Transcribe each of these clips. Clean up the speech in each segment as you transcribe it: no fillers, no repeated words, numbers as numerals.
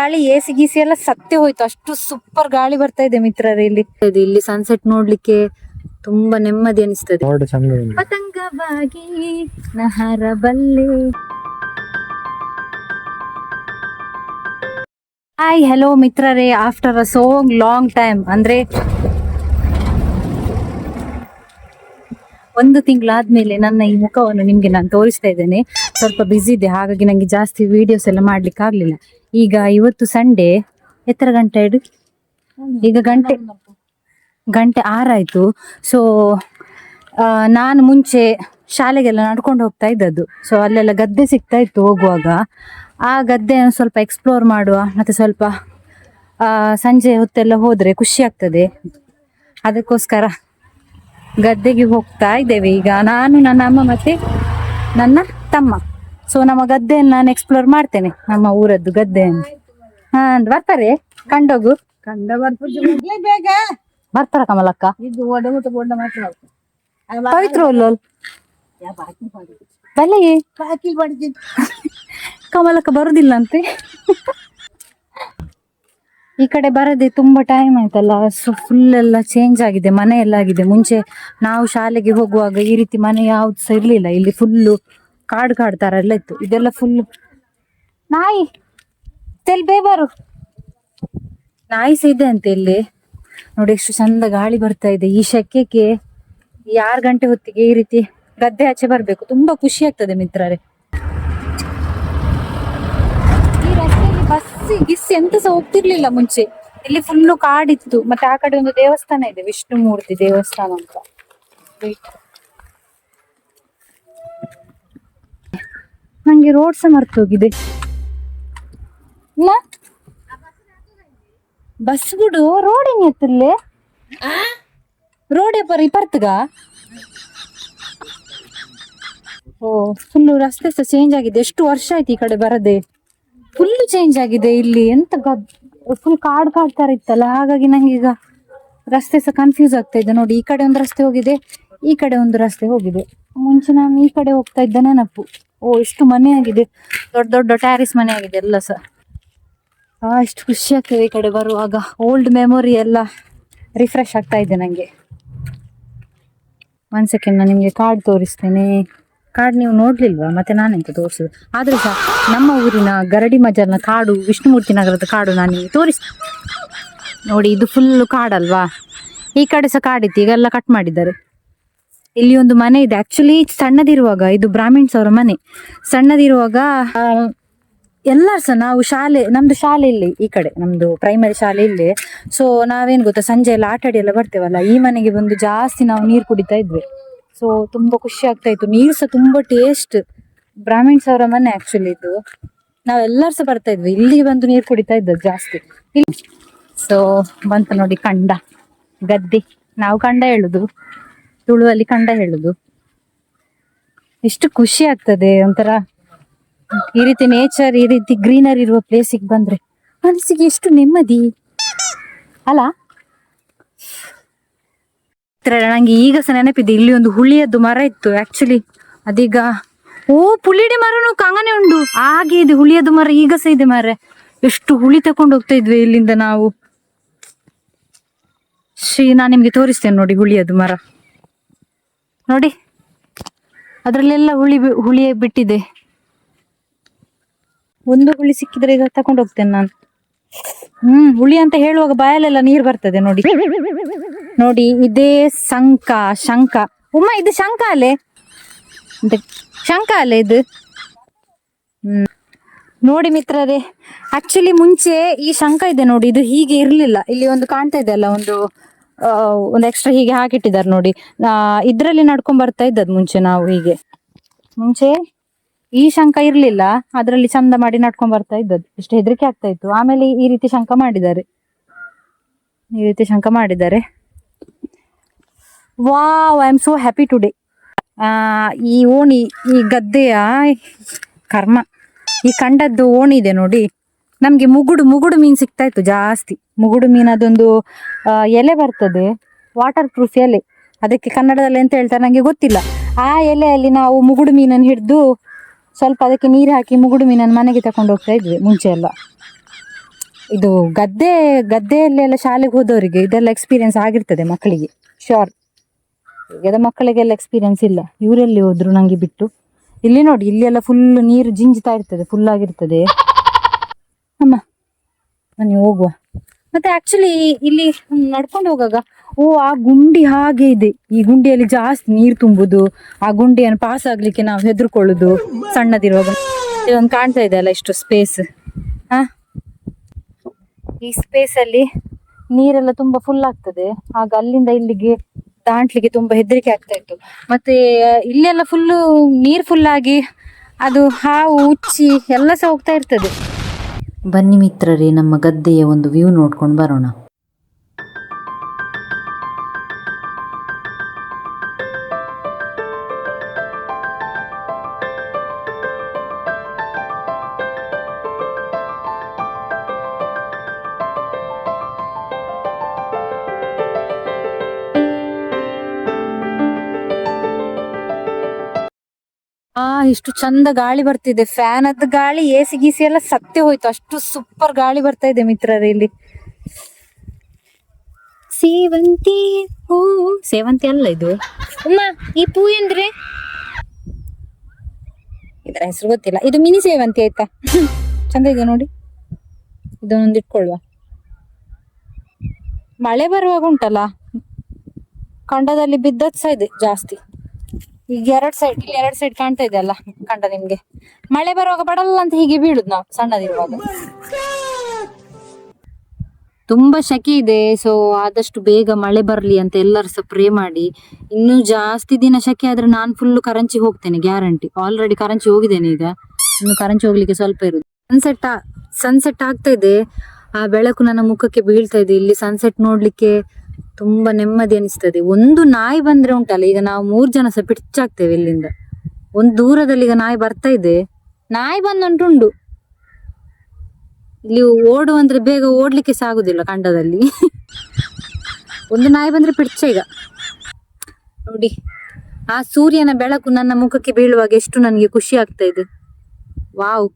ಗಾಳಿ ಎಸಿ ಗೀಸಿ ಎಲ್ಲ ಸತ್ಯ ಹೋಯ್ತು, ಅಷ್ಟು ಸೂಪರ್ ಗಾಳಿ ಬರ್ತಾ ಇದೆ ಮಿತ್ರರೇ. ಇಲ್ಲಿ ಸನ್ಸೆಟ್ ನೋಡ್ಲಿಕ್ಕೆ ತುಂಬಾ ನೆಮ್ಮದಿ ಅನಿಸ್ತದೆ. ಪತಂಗವಾಗಿ ನಹರಬಲ್ಲೆ. ಹಾಯ್ ಹೆಲೋ ಮಿತ್ರರೇ, after a so long time, ಅಂದ್ರೆ 1 ತಿಂಗಳಾದ್ಮೇಲೆ ನನ್ನ ಈ ಮುಖವನ್ನು ನಿಮ್ಗೆ ನಾನು ತೋರಿಸ್ತಾ ಇದ್ದೇನೆ. ಸ್ವಲ್ಪ ಬಿಸಿ ಇದೆ, ಹಾಗಾಗಿ ನಂಗೆ ಜಾಸ್ತಿ ವಿಡಿಯೋಸ್ ಎಲ್ಲ ಮಾಡ್ಲಿಕ್ಕೆ ಆಗ್ಲಿಲ್ಲ. ಈಗ ಇವತ್ತು ಸಂಡೇ, ಎತ್ತರ ಗಂಟೆ ಇಡು, ಈಗ ಗಂಟೆ 6 ಆಯ್ತು. ಸೊ ನಾನು ಮುಂಚೆ ಶಾಲೆಗೆಲ್ಲ ನಡ್ಕೊಂಡು ಹೋಗ್ತಾ ಇದ್ದದ್ದು. ಸೊ ಅಲ್ಲೆಲ್ಲ ಗದ್ದೆ ಸಿಗ್ತಾ ಇತ್ತು ಹೋಗುವಾಗ. ಆ ಗದ್ದೆಯನ್ನು ಸ್ವಲ್ಪ ಎಕ್ಸ್ಪ್ಲೋರ್ ಮಾಡುವ, ಮತ್ತೆ ಸ್ವಲ್ಪ ಸಂಜೆ ಹೊತ್ತೆಲ್ಲ ಹೋದ್ರೆ ಖುಷಿ ಆಗ್ತದೆ. ಅದಕ್ಕೋಸ್ಕರ ಗದ್ದೆಗೆ ಹೋಗ್ತಾ ಇದ್ದೇವೆ ಈಗ ನಾನು, ನನ್ನ ಅಮ್ಮ ಮತ್ತೆ ನನ್ನ ತಮ್ಮ. ಸೊ ನಮ್ಮ ಗದ್ದೆಯನ್ನು ನಾನು ಎಕ್ಸ್ಪ್ಲೋರ್ ಮಾಡ್ತೇನೆ, ನಮ್ಮ ಊರದ್ದು ಗದ್ದೆಯನ್ನು. ಬರ್ತಾರೆ ಕಂಡೋಗು ಬರ್ತಾರ ಕಮಲಕ್ಕ. ಪವಿತ್ರ ಕಮಲಕ್ಕ ಬರುದಿಲ್ಲ ಅಂತೆ. ಈ ಕಡೆ ಬರದೆ ತುಂಬಾ ಟೈಮ್ ಆಯ್ತಲ್ಲ. ಸೊ ಫುಲ್ ಎಲ್ಲ ಚೇಂಜ್ ಆಗಿದೆ, ಮನೆ ಎಲ್ಲ ಆಗಿದೆ. ಮುಂಚೆ ನಾವು ಶಾಲೆಗೆ ಹೋಗುವಾಗ ಈ ರೀತಿ ಮನೆ ಯಾವ್ದು ಸಹ ಇರ್ಲಿಲ್ಲ. ಇಲ್ಲಿ ಫುಲ್ಲು ಕಾಡು ತರ ಎಲ್ಲ ಇತ್ತು. ಇದೆಲ್ಲ ಫುಲ್ ನಾಯಿ ಬೇಬಾರು ನಾಯಿ ಸಹ ಇದೆ ಅಂತೆ ಇಲ್ಲಿ. ನೋಡಿ ಎಷ್ಟು ಚಂದ ಗಾಳಿ ಬರ್ತಾ ಇದೆ ಈ ಶೆಕೆಗೆ. 6 ಗಂಟೆ ಹೊತ್ತಿಗೆ ಈ ರೀತಿ ಗದ್ದೆ ಆಚೆ ಬರ್ಬೇಕು, ತುಂಬಾ ಖುಷಿ ಆಗ್ತದೆ ಮಿತ್ರರೇ. ಬಸ್ಸಿ ಗಿಸ್ಸಿ ಎಂತ ಸಹ ಹೋಗ್ತಿರ್ಲಿಲ್ಲ ಮುಂಚೆ. ಇಲ್ಲಿ ಫುಲ್ಲು ಕಾಡಿತ್ತು. ಮತ್ತೆ ಆ ಕಡೆ ಒಂದು ದೇವಸ್ಥಾನ ಇದೆ, ವಿಷ್ಣು ಮೂರ್ತಿ ದೇವಸ್ಥಾನ ಅಂತ. ನಂಗೆ ರೋಡ್ ಸಹ ಮರ್ತೋಗಿದೆ. ಇಲ್ಲ ಬಸ್ ಬಿಡು, ರೋಡ್ ಹೆಂಗ್ ಎತ್ತಿರ್ಲಿ, ರೋಡ್ ಪರಿ ಪರ್ತಗ. ಓ ಫುಲ್ಲು ರಸ್ತೆ ಸಹ ಚೇಂಜ್ ಆಗಿದೆ. ಎಷ್ಟು ವರ್ಷ ಆಯ್ತು ಈ ಕಡೆ ಬರದೆ, ಫುಲ್ ಚೇಂಜ್ ಆಗಿದೆ. ಇಲ್ಲಿ ಎಂತ ಫುಲ್ ಕಾಡು ತರ ಇತ್ತಲ್ಲ, ಹಾಗಾಗಿ ನಂಗೆ ಈಗ ರಸ್ತೆ ಸಹ ಕನ್ಫ್ಯೂಸ್ ಆಗ್ತಾ ಇದೆ. ನೋಡಿ, ಈ ಕಡೆ ಒಂದು ರಸ್ತೆ ಹೋಗಿದೆ, ಈ ಕಡೆ ಒಂದು ರಸ್ತೆ ಹೋಗಿದೆ. ಮುಂಚೆ ನಾನು ಈ ಕಡೆ ಹೋಗ್ತಾ ಇದ್ದ ನೆನಪು. ಓ ಎಷ್ಟು ಮನೆ ಆಗಿದೆ, ದೊಡ್ಡ ದೊಡ್ಡ ಟ್ಯಾರಿಸ್ ಮನೆ ಆಗಿದೆ ಎಲ್ಲ ಸಹ. ಎಷ್ಟು ಖುಷಿ ಆಗ್ತದೆ ಈ ಕಡೆ ಬರುವಾಗ. ಓಲ್ಡ್ ಮೆಮೊರಿ ಎಲ್ಲ ರಿಫ್ರೆಶ್ ಆಗ್ತಾ ಇದೆ ನಂಗೆ. 1 ಸೆಕೆಂಡ್, ನಾನು ನಿಮ್ಗೆ ಕಾರ್ಡ್ ತೋರಿಸ್ತೇನೆ. ಕಾಡು ನೀವು ನೋಡ್ಲಿಲ್ವಾ, ಮತ್ತೆ ನಾನೆಂತ ತೋರಿಸುದು. ಆದ್ರೂ ಸಹ ನಮ್ಮ ಊರಿನ ಗರಡಿ ಮಜಲ್ನ ಕಾಡು, ವಿಷ್ಣುಮೂರ್ತಿ ನಗರದ ಕಾಡು ನಾನು ನಿಮಗೆ ತೋರಿಸ್ತೇನೆ. ನೋಡಿ, ಇದು ಫುಲ್ ಕಾಡಲ್ವಾ. ಈ ಕಡೆ ಸಹ ಕಾಡಿತ್ತು, ಈಗೆಲ್ಲ ಕಟ್ ಮಾಡಿದ್ದಾರೆ. ಇಲ್ಲಿ ಒಂದು ಮನೆ ಇದೆ. ಆಕ್ಚುಲಿ ಸಣ್ಣದಿರುವಾಗ ಇದು ಬ್ರಾಹ್ಮಿಣ್ಸ್ ಅವರ ಮನೆ. ಸಣ್ಣದಿರುವಾಗ ಎಲ್ಲರೂ ಸಹ ನಾವು ನಮ್ದು ಶಾಲೆ ಇಲ್ಲಿ, ಈ ಕಡೆ ನಮ್ದು ಪ್ರೈಮರಿ ಶಾಲೆ ಇಲ್ಲಿ. ಸೊ ನಾವೇನ್ ಗೊತ್ತಾ, ಸಂಜೆ ಎಲ್ಲ ಆಟ ಆಡಿ ಎಲ್ಲ ಬರ್ತೇವಲ್ಲ, ಈ ಮನೆಗೆ ಬಂದು ಜಾಸ್ತಿ ನಾವು ನೀರು ಕುಡಿತಾ ಇದ್ವಿ. ಸೊ ತುಂಬಾ ಖುಷಿ ಆಗ್ತಾ ಇತ್ತು. ನೀರು ಸಹ ತುಂಬಾ ಟೇಸ್ಟ್. ಬ್ರಾಹ್ಮಿಣ್ಸ್ ಅವರ ಮನೆ ಆಕ್ಚುಲಿ ಇದು. ನಾವೆಲ್ಲರೂ ಸಹ ಬರ್ತಾ ಇದ್ವಿ, ಇಲ್ಲಿಗೆ ಬಂದು ನೀರು ಕುಡಿತಾ ಇದ್ದದ್ದು ಜಾಸ್ತಿ. ಸೊ ಬಂತು ನೋಡಿ ಕಂಡ, ಗದ್ದೆ. ನಾವು ಕಂಡ ಹೇಳುದು, ತುಳುವಲ್ಲಿ ಕಂಡ ಹೇಳುದು. ಎಷ್ಟು ಖುಷಿ ಆಗ್ತದೆ ಒಂಥರ ಈ ರೀತಿ ನೇಚರ್, ಈ ರೀತಿ ಗ್ರೀನರಿ ಇರುವ ಪ್ಲೇಸಿಗೆ ಬಂದ್ರೆ ಮನಸ್ಸಿಗೆ ಎಷ್ಟು ನೆಮ್ಮದಿ ಅಲ್ಲ. ನಂಗೆ ಈಗ ಸಹ ನೆನಪಿದೆ, ಇಲ್ಲಿ ಒಂದು ಹುಳಿಯದ್ದು ಮರ ಇತ್ತು ಆಕ್ಚುಲಿ. ಅದೀಗ ಪುಳಿಡಿ ಮರನು ಕಾಂಗನೆ ಉಂಡು, ಹಾಗೆ ಇದೆ ಹುಳಿಯದ್ದು ಮರ ಈಗ ಸಹ ಇದೆ ಮರ. ಎಷ್ಟು ಹುಳಿ ತಕೊಂಡು ಹೋಗ್ತಾ ಇದ್ವಿ ಇಲ್ಲಿಂದ ನಾವು. ನಾನು ನಿಮ್ಗೆ ತೋರಿಸ್ತೇನೆ ನೋಡಿ, ಹುಳಿಯದ್ದು ಮರ ನೋಡಿ, ಅದ್ರಲ್ಲೆಲ್ಲ ಹುಳಿ ಬಿಟ್ಟಿದೆ. ಒಂದು ಹುಳಿ ಸಿಕ್ಕಿದ್ರೆ ಈಗ ತಕೊಂಡು ಹೋಗ್ತೇನೆ ನಾನು. ಹುಳಿ ಅಂತ ಹೇಳುವಾಗ ಬಾಯಲ್ಲೆಲ್ಲ ನೀರು ಬರ್ತದೆ ನೋಡಿ. ನೋಡಿ, ಇದೇ ಶಂಕ ಉಮ್ಮ, ಇದು ಶಂಕ ಅಲೆ, ಶಂಕ ಅಲೆ ಇದು. ನೋಡಿ ಮಿತ್ರರೇ, ಆಕ್ಚುಲಿ ಮುಂಚೆ ಈ ಶಂಕ ಇದೆ ನೋಡಿ, ಇದು ಹೀಗೆ ಇರ್ಲಿಲ್ಲ. ಇಲ್ಲಿ ಒಂದು ಕಾಣ್ತಾ ಇದೆ ಅಲ್ಲ, ಒಂದು ಎಕ್ಸ್ಟ್ರಾ ಹೀಗೆ ಹಾಕಿಟ್ಟಿದ್ದಾರೆ ನೋಡಿ. ಇದ್ರಲ್ಲಿ ನಡ್ಕೊಂಡ್ ಬರ್ತಾ ಇದ್ದದ್ ಮುಂಚೆ ನಾವು. ಹೀಗೆ ಮುಂಚೆ ಈ ಶಂಕ ಇರ್ಲಿಲ್ಲ, ಅದ್ರಲ್ಲಿ ಚಂದ ಮಾಡಿ ನಡ್ಕೊಂಡ್ ಬರ್ತಾ ಇದ್ದದ್ದು. ಎಷ್ಟು ಹೆದರಿಕೆ ಆಗ್ತಾ ಇತ್ತು. ಆಮೇಲೆ ಈ ರೀತಿ ಶಂಕ ಮಾಡಿದ್ದಾರೆ, wow, I am so happy today. ಈ ಓಣಿ, ಈ ಗದ್ದೆಯ ಕರ್ಮ, ಈ ಕಂಡದ್ದು ಓಣಿ ಇದೆ ನೋಡಿ. ನಮ್ಗೆ ಮುಗುಡು ಮೀನ್ ಸಿಗ್ತಾ ಇತ್ತು ಜಾಸ್ತಿ. ಮುಗುಡು ಮೀನ್, ಅದೊಂದು ಎಲೆ ಬರ್ತದೆ, ವಾಟರ್ ಪ್ರೂಫ್ ಎಲೆ. ಅದಕ್ಕೆ ಕನ್ನಡದಲ್ಲಿ ಎಂತ ಹೇಳ್ತಾರೆ ನಂಗೆ ಗೊತ್ತಿಲ್ಲ. ಆ ಎಲೆಯಲ್ಲಿ ನಾವು ಮುಗುಡು ಮೀನನ್ನು ಹಿಡಿದು ಸ್ವಲ್ಪ ಅದಕ್ಕೆ ನೀರು ಹಾಕಿ ಮುಗುಡು ಮೀನನ್ನು ಮನೆಗೆ ತಕೊಂಡು ಹೋಗ್ತಾ ಇದ್ವಿ ಮುಂಚೆ ಎಲ್ಲ. ಇದು ಗದ್ದೆಯಲ್ಲೆಲ್ಲ ಶಾಲೆಗೆ ಹೋದವರಿಗೆ ಇದೆಲ್ಲ ಎಕ್ಸ್ಪೀರಿಯನ್ಸ್ ಆಗಿರ್ತದೆ ಮಕ್ಕಳಿಗೆ, ಶೋರ್. ಈಗದ ಮಕ್ಕಳಿಗೆಲ್ಲ ಎಕ್ಸ್ಪೀರಿಯನ್ಸ್ ಇಲ್ಲ. ಇವರೆಲ್ಲಿ ಹೋದ್ರು ನಂಗೆ ಬಿಟ್ಟು. ಇಲ್ಲಿ ನೋಡಿ, ಇಲ್ಲಿ ಎಲ್ಲ ಫುಲ್ ನೀರು ಜಿಂಜ್ತಾ ಇರ್ತದೆ, ಫುಲ್ ಆಗಿರ್ತದೆ. ಅಮ್ಮ ಬನ್ನಿ ಹೋಗುವ. ಮತ್ತೆ ಆಕ್ಚುಲಿ ಇಲ್ಲಿ ನಡ್ಕೊಂಡು ಹೋಗಾಗ ಆ ಗುಂಡಿ ಹಾಗೆ ಇದೆ. ಈ ಗುಂಡಿಯಲ್ಲಿ ಜಾಸ್ತಿ ನೀರು ತುಂಬುದು, ಆ ಗುಂಡಿಯನ್ನು ಪಾಸ್ ಆಗ್ಲಿಕ್ಕೆ ನಾವು ಹೆದರ್ಕೊಳ್ಳುದು ಸಣ್ಣದಿರುವಾಗ. ಇದೊಂದು ಕಾಣ್ತಾ ಇದೆ ಅಲ್ಲ ಇಷ್ಟು ಸ್ಪೇಸ್. ಈ ಸ್ಪೇಸ್ ಅಲ್ಲಿ ನೀರೆಲ್ಲ ತುಂಬಾ ಫುಲ್ ಆಗ್ತದೆ. ಆಗ ಅಲ್ಲಿಂದ ಇಲ್ಲಿಗೆ ದಾಂಟ್ಲಿಕ್ಕೆ ತುಂಬಾ ಹೆದರಿಕೆ ಆಗ್ತಾ ಇತ್ತು. ಮತ್ತೆ ಇಲ್ಲೆಲ್ಲ ಫುಲ್ಲು ನೀರ್ ಫುಲ್ ಆಗಿ ಅದು ಹಾವು ಉಚ್ಚಿ ಎಲ್ಲ ಸಹ ಹೋಗ್ತಾ ಇರ್ತದೆ. ಬನ್ನಿ ಮಿತ್ರರೇ, ನಮ್ಮ ಗದ್ದೆಯ ಒಂದು ವ್ಯೂ ನೋಡ್ಕೊಂಡು ಬರೋಣ. ಇಷ್ಟು ಚಂದ ಗಾಳಿ ಬರ್ತಿದೆ. ಫ್ಯಾನ್ ಅದ ಗಾಳಿ, ಎಸಿ ಗೀಸಿ ಎಲ್ಲ ಸತ್ಯ ಹೋಯ್ತು. ಅಷ್ಟು ಸೂಪರ್ ಗಾಳಿ ಬರ್ತಾ ಇದೆ ಮಿತ್ರರೇ ಇಲ್ಲಿ. ಸೇವಂತಿ ಹೂ, ಸೇವಂತಿ ಅಲ್ಲ ಇದು. ಅಮ್ಮ ಈ ಪೂ ಏನ್ರಿ? ಇದರ ಹೆಸರು ಗೊತ್ತಿಲ್ಲ. ಇದು ಮಿನಿ ಸೇವಂತಿ ಆಯ್ತಾ? ಚಂದ ಇದೆ ನೋಡಿ. ಇದನ್ನೊಂದು ಇಟ್ಕೊಳ್ವಾ. ಮಳೆ ಬರುವಾಗ ಉಂಟಲ್ಲ, ಕಂಡದಲ್ಲಿ ಬಿದ್ದದ್ ಸಹ ಇದೆ ಜಾಸ್ತಿ. ಈಗ ಇಲ್ಲಿ ಎರಡ್ ಸೈಡ್ ಕಾಣ್ತಾ ಇದೆ ಅಲ್ಲ ಕಂಡ ನಿಮ್ಗೆ. ಮಳೆ ಬರುವಾಗ ಬಡಲ್ಲ ಅಂತ ಹೀಗೆ ಬೀಳುದು ನಾವು ಸಣ್ಣದಿರುವಾಗ. ತುಂಬಾ ಶೆಕೆ ಇದೆ. ಸೊ ಆದಷ್ಟು ಬೇಗ ಮಳೆ ಬರ್ಲಿ ಅಂತ ಎಲ್ಲರೂ ಸಹ ಪ್ರೇ ಮಾಡಿ. ಇನ್ನು ಜಾಸ್ತಿ ದಿನ ಶೆಕೆ ಆದ್ರೆ ನಾನು ಫುಲ್ ಕರಂಚಿ ಹೋಗ್ತೇನೆ ಗ್ಯಾರಂಟಿ. ಆಲ್ರೆಡಿ ಕರಂಚಿ ಹೋಗಿದ್ದೇನೆ, ಈಗ ಇನ್ನು ಕರಂಚಿ ಹೋಗ್ಲಿಕ್ಕೆ ಸ್ವಲ್ಪ ಇರುದು. ಸನ್ಸೆಟ್ ಆಗ್ತಾ ಇದೆ. ಆ ಬೆಳಕು ನನ್ನ ಮುಖಕ್ಕೆ ಬೀಳ್ತಾ ಇದೆ. ಇಲ್ಲಿ ಸನ್ಸೆಟ್ ನೋಡ್ಲಿಕ್ಕೆ ತುಂಬಾ ನೆಮ್ಮದಿ ಅನಿಸ್ತದೆ. ಒಂದು ನಾಯಿ ಬಂದ್ರೆ ಉಂಟಲ್ಲ, ಈಗ ನಾವು 3 ಜನ ಸಹ ಪಿಡ್ಚಾಗ್ತೇವೆ ಇಲ್ಲಿಂದ. ಒಂದು ದೂರದಲ್ಲಿ ಈಗ ನಾಯಿ ಬರ್ತಾ ಇದೆ. ನಾಯಿ ಬಂದುಂಟುಂಡು. ಇಲ್ಲಿ ಓಡು ಅಂದ್ರೆ ಬೇಗ ಓಡ್ಲಿಕ್ಕೆ ಸಾಗುದಿಲ್ಲ ಕಂಡದಲ್ಲಿ. ಒಂದು ನಾಯಿ ಬಂದ್ರೆ ಪಿಡ್ಚ. ಈಗ ನೋಡಿ, ಆ ಸೂರ್ಯನ ಬೆಳಕು ನನ್ನ ಮುಖಕ್ಕೆ ಬೀಳುವಾಗ ಎಷ್ಟು ನನಗೆ ಖುಷಿ ಆಗ್ತಾ ಇದೆ. ವಾವ್,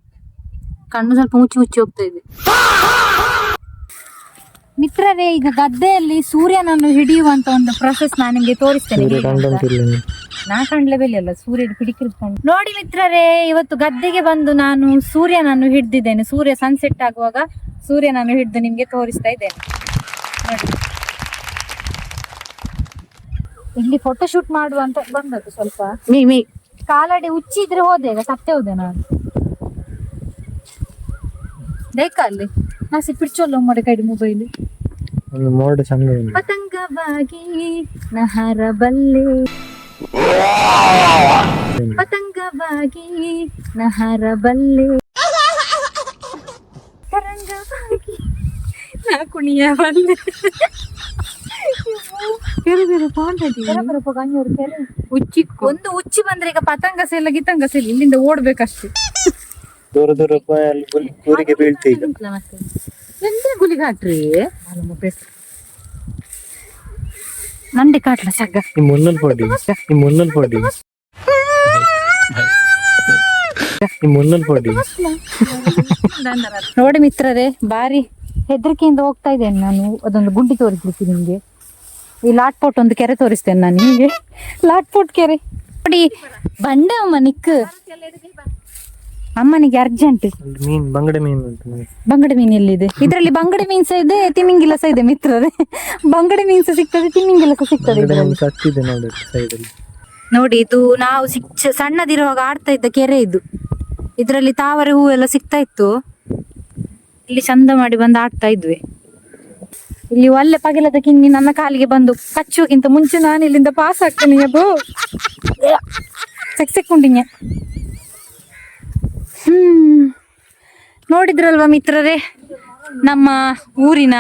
ಕಣ್ಣು ಸ್ವಲ್ಪ ಮುಚ್ಚಿ ಹೋಗ್ತಾ ಇದೆ. ಮಿತ್ರರೇ, ಈಗ ಗದ್ದೆಯಲ್ಲಿ ಸೂರ್ಯನನ್ನು ಹಿಡಿಯುವಂತ ಒಂದು ಪ್ರೊಸೆಸ್ ನಾನು ನಿಮ್ಗೆ ತೋರಿಸ್ತೇನೆ. ನಾ ಕಂಡ್ಲೇಬೇಲಿ ಅಲ್ಲ, ಸೂರ್ಯ ಹಿಡಿಕಿರ್ಕೊಂಡು ನೋಡಿ ಮಿತ್ರರೇ. ಇವತ್ತು ಗದ್ದೆಗೆ ಬಂದು ನಾನು ಸೂರ್ಯನನ್ನು ಹಿಡ್ದಿದ್ದೇನೆ. ಸೂರ್ಯ ಸನ್ಸೆಟ್ ಆಗುವಾಗ ಸೂರ್ಯನನ್ನು ಹಿಡಿದು ನಿಮ್ಗೆ ತೋರಿಸ್ತಾ ಇದ್ದೇನೆ ನೋಡಿ. ಇಲ್ಲಿ ಫೋಟೋಶೂಟ್ ಮಾಡುವಂತ ಬಂದದ್ದು. ಸ್ವಲ್ಪ ಕಾಲಡಿ ಉಚ್ಚಿದ್ರೆ ಹೋದೆ, ಈಗ ಸತ್ತೇ ಹೋದೆ ನಾನು. ಬೇಕಲ್ಲಿ ನಾ ಸಿಪ್ಪಿಡ್ಚೋಲ್ಲ ಮೋಡೆ ಕೈಡಿ ಮೊಬೈಲ್ ಪತಂಗವಾಗಿ ನಹರಬಲ್ಲೆ, ಪತಂಗವಾಗಿ ನಹರಬಲ್ಲೆ, ತರಂಗವಾಗಿ ನಾ ಕುಣಿಯಬಲ್ಲೆ. ಒಂದು ಉಚ್ಚಿ ಬಂದ್ರೆ ಈಗ ಪತಂಗ ಸೆಲ್ಲ ಗಿತಂಗ ಸೆಲ್ಲ ಇಲ್ಲಿಂದ ಓಡ್ಬೇಕಷ್ಟೇ. ದೂರ ದೂರ ಊರಿಗೆ ಬೀಳ್ತಿ. ಈಗ ಎಂತ ಗುಲಿಗೆ ಹಾಕ್ರಿ ನಂಡೆ ಕಾಟ್ಲ ಸಗ್ಗ ಮುನ್ನಲ್ ಪೊಡಿ ನೋಡಿ ಮಿತ್ರರೇ, ಬಾರಿ ಹೆದರಿಕೆಯಿಂದ ಹೋಗ್ತಾ ಇದ್ದೇನೆ ನಾನು. ಅದೊಂದು ಗುಂಡಿ ತೋರಿಸ್ಲಿಕ್ಕೆ ನಿಮ್ಗೆ. ಈ ಲಾಟ್ಪೋಟ್ ಒಂದು ಕೆರೆ ತೋರಿಸ್ತೇನೆ ನಾನು ನಿಮಗೆ. ಲಾಟ್ಪೋಟ್ ಕೆರೆ ನೋಡಿ. ಬಂಡೆ ಅಮ್ಮ ನಿಕ್ ಅಮ್ಮನಿಗೆ ಅರ್ಜೆಂಟ್. ಬಂಗಡೆ ಮೀನ್ ಎಲ್ಲಿದೆ? ಇದ್ರಲ್ಲಿ ಬಂಗಡೆ ಮೀನ್ ಸಹ ಇದೆ, ತಿಮಿಂಗಿಲ ಸಹ ಇದೆ ಮಿತ್ರರೇ. ಬಂಗಡೆ ಮೀನ್ ಸಹ ಸಿಗ್ತದೆ, ತಿಮಿಂಗಿಲ ಸಹ ಸಿಗ್ತದೆ. ನೋಡಿ, ಇದು ನಾವು ಸಣ್ಣದಿರುವಾಗ ಆಡ್ತಾ ಇದ್ದ ಕೆರೆ ಇದು. ಇದ್ರಲ್ಲಿ ತಾವರೆ ಹೂ ಎಲ್ಲ ಸಿಗ್ತಾ ಇತ್ತು. ಇಲ್ಲಿ ಚಂದ ಮಾಡಿ ಬಂದು ಆಡ್ತಾ ಇದ್ವಿ. ಇಲ್ಲಿ ಒಳ್ಳೆ ಪಗಿಲದ ಕಿನ್ನಿ ನನ್ನ ಕಾಲಿಗೆ ಬಂದು ಕಚ್ಚುವಕ್ಕಿಂತ ಮುಂಚೆ ನಾನು ಇಲ್ಲಿಂದ ಪಾಸ್ ಆಗ್ತೇನೆ. ಅಬ್ಬೋ ಸೆಕ್ಸೆಕ್ಕೊಂಡಿನ್ಯ. ನೋಡಿದ್ರಲ್ವಾ ಮಿತ್ರರೇ, ನಮ್ಮ ಊರಿನ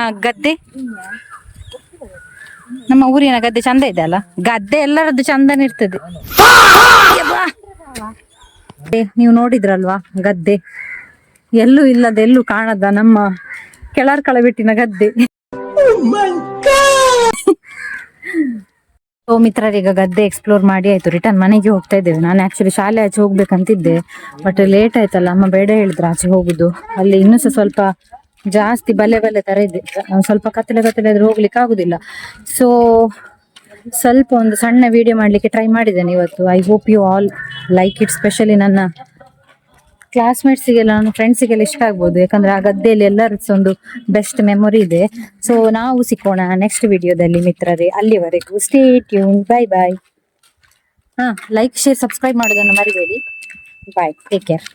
ಗದ್ದೆ ಚಂದ ಇದೆ ಅಲ್ಲ. ಗದ್ದೆ ಎಲ್ಲರದ್ದು ಚಂದನ ಇರ್ತದೆ. ನೀವು ನೋಡಿದ್ರಲ್ವಾ ಗದ್ದೆ, ಎಲ್ಲೂ ಇಲ್ಲದ ಎಲ್ಲೂ ಕಾಣದ ನಮ್ಮ ಕೆಳರ್ಕಳ ಬಿಟ್ಟಿನ ಗದ್ದೆ. ಮಿತ್ರರೀಗ ಗದ್ದೆ ಎಕ್ಸ್ಪ್ಲೋರ್ ಮಾಡಿ ಆಯ್ತು, ರಿಟರ್ನ್ ಮನೆಗೆ ಹೋಗ್ತಾ ಇದ್ದೇವೆ. ನಾನು ಆಕ್ಚುಲಿ ಶಾಲೆ ಆಚೆ ಹೋಗ್ಬೇಕಂತಿದ್ದೆ, ಬಟ್ ಲೇಟ್ ಆಯ್ತಲ್ಲ, ಅಮ್ಮ ಬೇಡ ಹೇಳಿದ್ರು ಆಚೆ ಹೋಗುದು. ಅಲ್ಲಿ ಇನ್ನೂ ಸಹ ಸ್ವಲ್ಪ ಜಾಸ್ತಿ ಬಲೆ ತರ ಇದೆ. ಸ್ವಲ್ಪ ಕತ್ತಲೆ ಆದ್ರೆ ಹೋಗ್ಲಿಕ್ಕೆ ಆಗುದಿಲ್ಲ. ಸೊ ಸ್ವಲ್ಪ ಒಂದು ಸಣ್ಣ ವಿಡಿಯೋ ಮಾಡ್ಲಿಕ್ಕೆ ಟ್ರೈ ಮಾಡಿದ್ದೇನೆ ಇವತ್ತು. I hope you all like it. Specially ನನ್ನ ಕ್ಲಾಸ್ಮೇಟ್ಸಿಗೆಲ್ಲ, ನನ್ನ ಫ್ರೆಂಡ್ಸಿಗೆಲ್ಲ ಇಷ್ಟ ಆಗ್ಬೋದು. ಯಾಕಂದ್ರೆ ಆ ಗದ್ದೆಯಲ್ಲಿ ಎಲ್ಲರ ಒಂದು ಬೆಸ್ಟ್ ಮೆಮೊರಿ ಇದೆ. ಸೊ ನಾವು ಸಿಕ್ಕೋಣ ನೆಕ್ಸ್ಟ್ ವಿಡಿಯೋದಲ್ಲಿ ಮಿತ್ರರೇ. ಅಲ್ಲಿವರೆಗೂ ಸ್ಟೇ ಟ್ಯೂನ್. ಬಾಯ್. ಲೈಕ್, ಶೇರ್, ಸಬ್ಸ್ಕ್ರೈಬ್ ಮಾಡೋದನ್ನು ಮರಿಬೇಡಿ. ಬಾಯ್, ಟೇಕ್ ಕೇರ್.